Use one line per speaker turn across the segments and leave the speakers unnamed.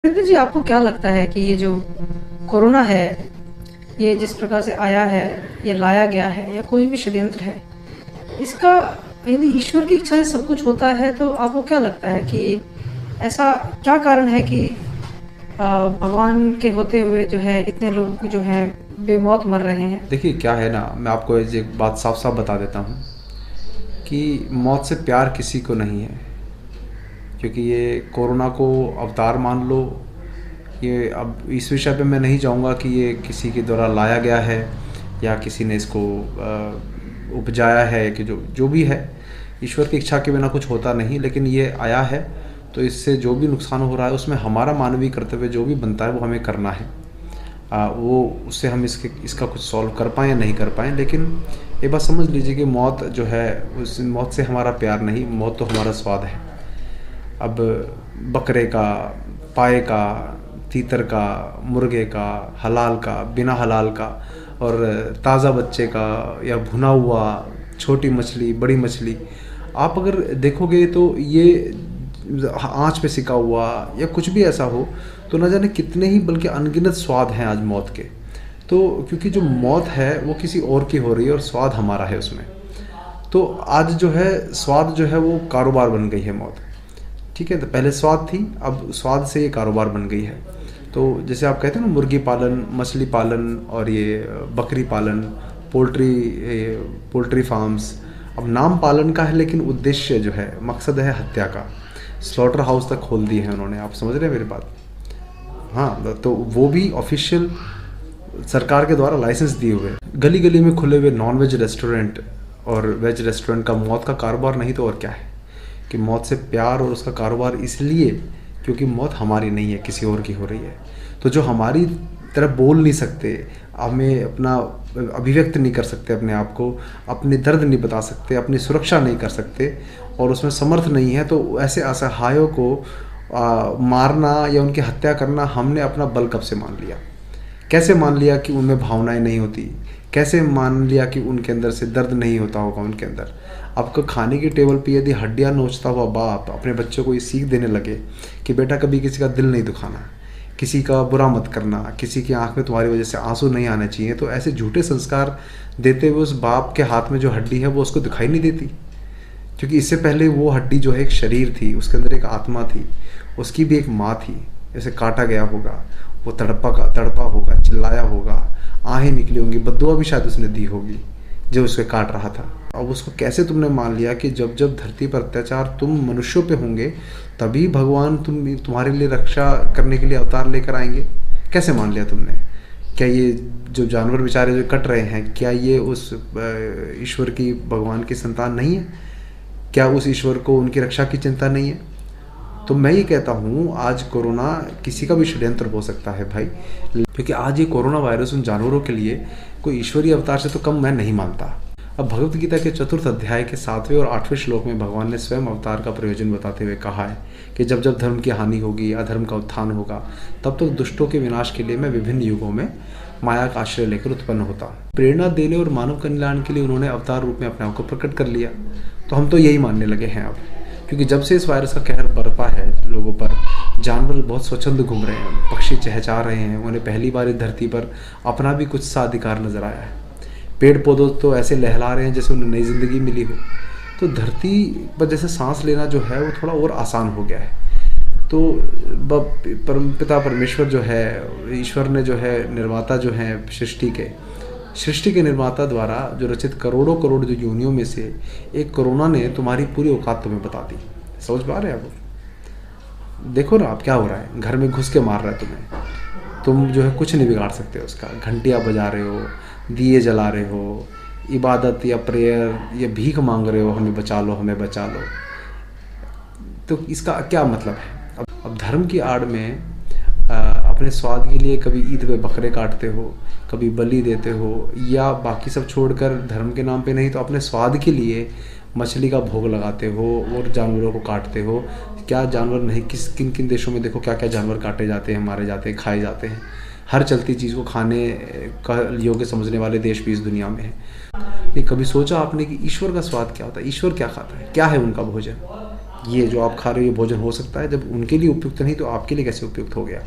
हरिंदर जी, आपको क्या लगता है कि ये जो कोरोना है, ये जिस प्रकार से आया है, ये लाया गया है या कोई भी षड्यंत्र है, इसका यदि ईश्वर की इच्छा से सब कुछ होता है तो आपको क्या लगता है कि ऐसा क्या कारण है कि भगवान के होते हुए जो है इतने लोग जो हैं बेमौत मर रहे हैं?
देखिए क्या है ना, मैं आपको एक बात साफ साफ बता देता हूँ कि मौत से प्यार किसी को नहीं है। क्योंकि ये कोरोना को अवतार मान लो। ये अब इस विषय पे मैं नहीं जाऊँगा कि ये किसी के द्वारा लाया गया है या किसी ने इसको उपजाया है, कि जो जो भी है, ईश्वर की इच्छा के बिना कुछ होता नहीं। लेकिन ये आया है तो इससे जो भी नुकसान हो रहा है उसमें हमारा मानवीय कर्तव्य जो भी बनता है वो हमें करना है। वो उससे हम इसका कुछ सॉल्व कर पाएँ या नहीं कर पाएँ, लेकिन एक बात समझ लीजिए कि मौत जो है, उस मौत से हमारा प्यार नहीं, मौत तो हमारा स्वाद है। अब बकरे का, पाए का, तीतर का, मुर्गे का, हलाल का, बिना हलाल का, और ताज़ा बच्चे का, या भुना हुआ, छोटी मछली, बड़ी मछली, आप अगर देखोगे तो ये आँच पे सिका हुआ या कुछ भी ऐसा हो तो न जाने कितने ही, बल्कि अनगिनत स्वाद हैं आज मौत के। तो क्योंकि जो मौत है वो किसी और की हो रही है और स्वाद हमारा है उसमें। तो आज जो है स्वाद जो है वो कारोबार बन गई है मौत। ठीक है, तो पहले स्वाद थी, अब स्वाद से ये कारोबार बन गई है। तो जैसे आप कहते हैं ना, मुर्गी पालन, मछली पालन और ये बकरी पालन, पोल्ट्री पोल्ट्री फार्म्स, अब नाम पालन का है लेकिन उद्देश्य जो है, मकसद है हत्या का। स्लॉटर हाउस तक खोल दिए हैं उन्होंने, आप समझ रहे हैं मेरी बात? हाँ, तो वो भी ऑफिशियल सरकार के द्वारा लाइसेंस दिए हुए, गली गली में खुले हुए नॉन वेज रेस्टोरेंट और वेज रेस्टोरेंट का मौत का कारोबार नहीं तो और क्या है। कि मौत से प्यार और उसका कारोबार इसलिए क्योंकि मौत हमारी नहीं है, किसी और की हो रही है। तो जो हमारी तरह बोल नहीं सकते, हमें अपना अभिव्यक्त नहीं कर सकते, अपने आप को, अपने दर्द नहीं बता सकते, अपनी सुरक्षा नहीं कर सकते और उसमें समर्थ नहीं है, तो ऐसे असहायों को मारना या उनकी हत्या करना हमने अपना बल कब से मान लिया? कैसे मान लिया कि उनमें भावनाएं नहीं होती? कैसे मान लिया कि उनके अंदर से दर्द नहीं होता होगा उनके अंदर? आपको खाने की टेबल पे यदि हड्डियां नोचता हुआ बाप अपने बच्चों को ये सीख देने लगे कि बेटा कभी किसी का दिल नहीं दुखाना, किसी का बुरा मत करना, किसी की आंख में तुम्हारी वजह से आंसू नहीं आने चाहिए, तो ऐसे झूठे संस्कार देते हुए उस बाप के हाथ में जो हड्डी है वो उसको दिखाई नहीं देती। क्योंकि इससे पहले वो हड्डी जो है एक शरीर थी, उसके अंदर एक आत्मा थी, उसकी भी एक माँ थी। जैसे काटा गया होगा, वो तड़पा होगा, चिल्लाया होगा, आहें निकली होंगी, बद्दुआ भी शायद उसने दी होगी जो उसे काट रहा था। अब उसको कैसे तुमने मान लिया कि जब जब धरती पर अत्याचार तुम मनुष्यों पे होंगे तभी भगवान तुम्हारे लिए रक्षा करने के लिए अवतार लेकर आएंगे? कैसे मान लिया तुमने? क्या ये जो जानवर बेचारे जो कट रहे हैं, क्या ये उस ईश्वर की, भगवान की संतान नहीं है? क्या उस ईश्वर को उनकी रक्षा की चिंता नहीं है? तो मैं ये कहता हूँ, आज कोरोना किसी का भी षड्यंत्र हो सकता है भाई, क्योंकि आज ये कोरोना वायरस उन जानवरों के लिए कोई ईश्वरीय अवतार से तो कम मैं नहीं मानता। अब भगवत गीता के 4th अध्याय के 7वें और 8वें श्लोक में भगवान ने स्वयं अवतार का प्रयोजन बताते हुए कहा है कि जब जब धर्म की हानि होगी, अधर्म का उत्थान होगा, तब तक दुष्टों के विनाश के लिए मैं विभिन्न युगों में माया का आश्रय लेकर उत्पन्न होता हूँ। प्रेरणा देने और मानव कल्याण के लिए उन्होंने अवतार रूप में अपने आप को प्रकट कर लिया। तो हम तो यही मानने लगे हैं अब, क्योंकि जब से इस वायरस का कहर बरपा है लोगों पर, जानवर बहुत स्वच्छंद घूम रहे हैं, पक्षी चहचहा रहे हैं, उन्हें पहली बार इस धरती पर अपना भी कुछ सा अधिकार नजर आया है। पेड़ पौधों तो ऐसे लहला रहे हैं जैसे उन्हें नई जिंदगी मिली हो। तो धरती पर जैसे सांस लेना जो है वो थोड़ा और आसान हो गया है। तो परमपिता परमेश्वर जो है, ईश्वर ने जो है, निर्माता जो है सृष्टि के निर्माता द्वारा जो रचित करोड़ों करोड़ जो योनियों में से एक कोरोना ने तुम्हारी पूरी औकात तुम्हें बता दी। समझ पा रहे हैं आप? देखो ना आप क्या हो रहा है, घर में घुस के मार रहा है तुम्हें। तुम जो है कुछ नहीं बिगाड़ सकते उसका। घंटियाँ बजा रहे हो, दिए जला रहे हो, इबादत या प्रेयर या भीख मांग रहे हो, हमें बचा लो, हमें बचा लो। तो इसका क्या मतलब है? अब धर्म की आड़ में अपने स्वाद के लिए कभी ईद पे बकरे काटते हो, कभी बलि देते हो, या बाकी सब छोड़कर धर्म के नाम पे नहीं तो अपने स्वाद के लिए मछली का भोग लगाते हो और जानवरों को काटते हो। क्या जानवर नहीं, किन किन देशों में देखो क्या क्या जानवर काटे जाते हैं, मारे जाते हैं, खाए जाते हैं। हर चलती चीज़ को खाने का योग्य समझने वाले देश भी इस दुनिया में है। ये कभी सोचा आपने कि ईश्वर का स्वाद क्या होता है? ईश्वर क्या खाता है? क्या है उनका भोजन? ये जो आप खा रहे हो ये भोजन हो सकता है, जब उनके लिए उपयुक्त नहीं तो आपके लिए कैसे उपयुक्त हो गया?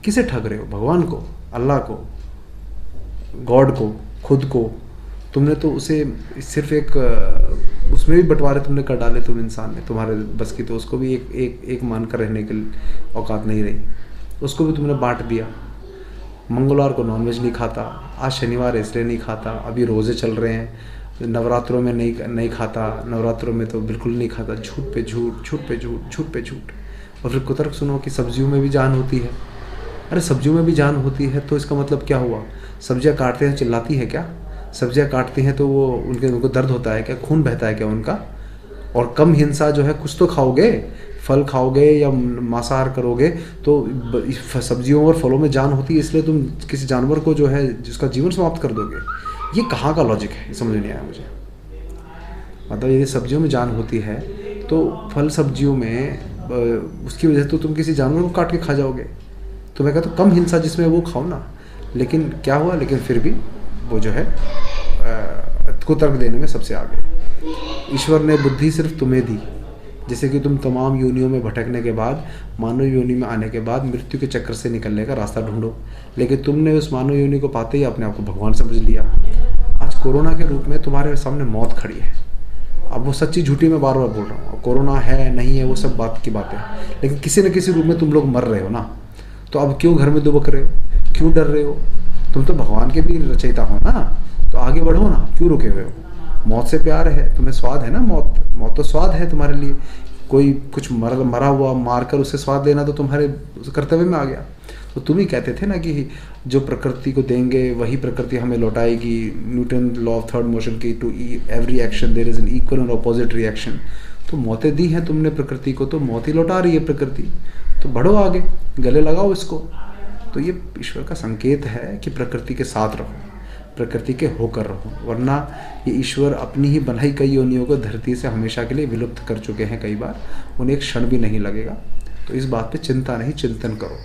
किसे ठग रहे हो? भगवान को, अल्लाह को, गॉड को, खुद को? तुमने तो उसे सिर्फ एक उसमें भी बंटवारे तुमने कर डाले, तुम इंसान ने, तुम्हारे बस की तो उसको भी एक मानकर रहने के औकात नहीं रही, उसको भी तुमने बांट दिया। मंगलवार को नॉनवेज नहीं खाता, आज शनिवार है इसलिए नहीं खाता, अभी रोज़े चल रहे हैं, नवरात्रों में नहीं खाता, नवरात्रों में तो बिल्कुल नहीं खाता, झूठ पे झूठ, झूठ पे झूठ, झूठ पे झूठ। और फिर कुतर्क सुनो कि सब्जियों में भी जान होती है। अरे सब्जियों में भी जान होती है तो इसका मतलब क्या हुआ? सब्जियां काटते हैं चिल्लाती है क्या? सब्जियां काटती हैं तो वो उनको दर्द होता है क्या? खून बहता है क्या उनका? और कम हिंसा जो है, कुछ तो खाओगे, फल खाओगे या मांसाहार करोगे तो सब्जियों और फलों में जान होती है, इसलिए तुम किसी जानवर को जो है जिसका जीवन समाप्त कर दोगे। ये कहाँ का लॉजिक है? समझ नहीं आया मुझे। मतलब यदि सब्जियों में जान होती है तो फल सब्जियों में उसकी वजह से तो तुम किसी जानवर को काट के खा जाओगे। तो मैं कहता हूँ कम हिंसा जिसमें वो खाओ ना। लेकिन क्या हुआ? लेकिन फिर भी वो जो है कुतर्क देने में सबसे आगे। ईश्वर ने बुद्धि सिर्फ तुम्हें दी, जैसे कि तुम तमाम योनियों में भटकने के बाद मानव योनि में आने के बाद मृत्यु के चक्कर से निकलने का रास्ता ढूंढो, लेकिन तुमने उस मानव योनि को पाते ही अपने आप को भगवान समझ लिया। आज कोरोना के रूप में तुम्हारे सामने मौत खड़ी है। अब वो सच्ची झूठी मैं बार बार बोल रहा हूँ, कोरोना है नहीं है वो सब बात की बात है, लेकिन किसी न किसी रूप में तुम लोग मर रहे हो ना। तो अब क्यों घर में दुबक रहे हो? क्यों डर रहे हो? तुम तो भगवान के भी रचयिता हो ना, तो आगे बढ़ो ना, क्यों रुके हुए हो? मौत से प्यार है, तुम्हें स्वाद है ना, मौत तो स्वाद है तुम्हारे लिए। कोई कुछ मरा हुआ मारकर उससे स्वाद लेना तो तुम्हारे कर्तव्य में आ गया। तो तुम ही कहते थे ना कि जो प्रकृति को देंगे वही प्रकृति हमें लौटाएगी। Newton law of third motion की, to every action there is an equal और अपोजिट रिएक्शन। तो मौतें दी हैं तुमने प्रकृति को, तो मौत ही लौटा रही है प्रकृति। तो बढ़ो आगे, गले लगाओ इसको। तो ये ईश्वर का संकेत है कि प्रकृति के साथ रहो, प्रकृति के होकर रहो, वरना ये ईश्वर अपनी ही बनाई कई योनियों को धरती से हमेशा के लिए विलुप्त कर चुके हैं कई बार, उन्हें एक क्षण भी नहीं लगेगा। तो इस बात पे चिंता नहीं, चिंतन करो।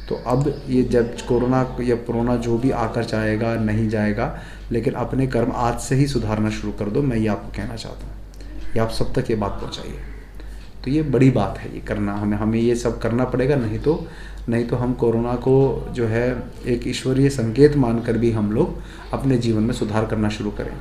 तो अब ये जब कोरोना या कोरोना जो भी आकर जाएगा नहीं जाएगा, लेकिन अपने कर्म आज से ही सुधारना शुरू कर दो, मैं ये आपको कहना चाहता हूँ। ये आप सब तक ये बात पहुँचाइए। तो ये बड़ी बात है, ये करना हमें ये सब करना पड़ेगा, नहीं तो हम कोरोना को जो है एक ईश्वरीय संकेत मानकर भी हम लोग अपने जीवन में सुधार करना शुरू करें।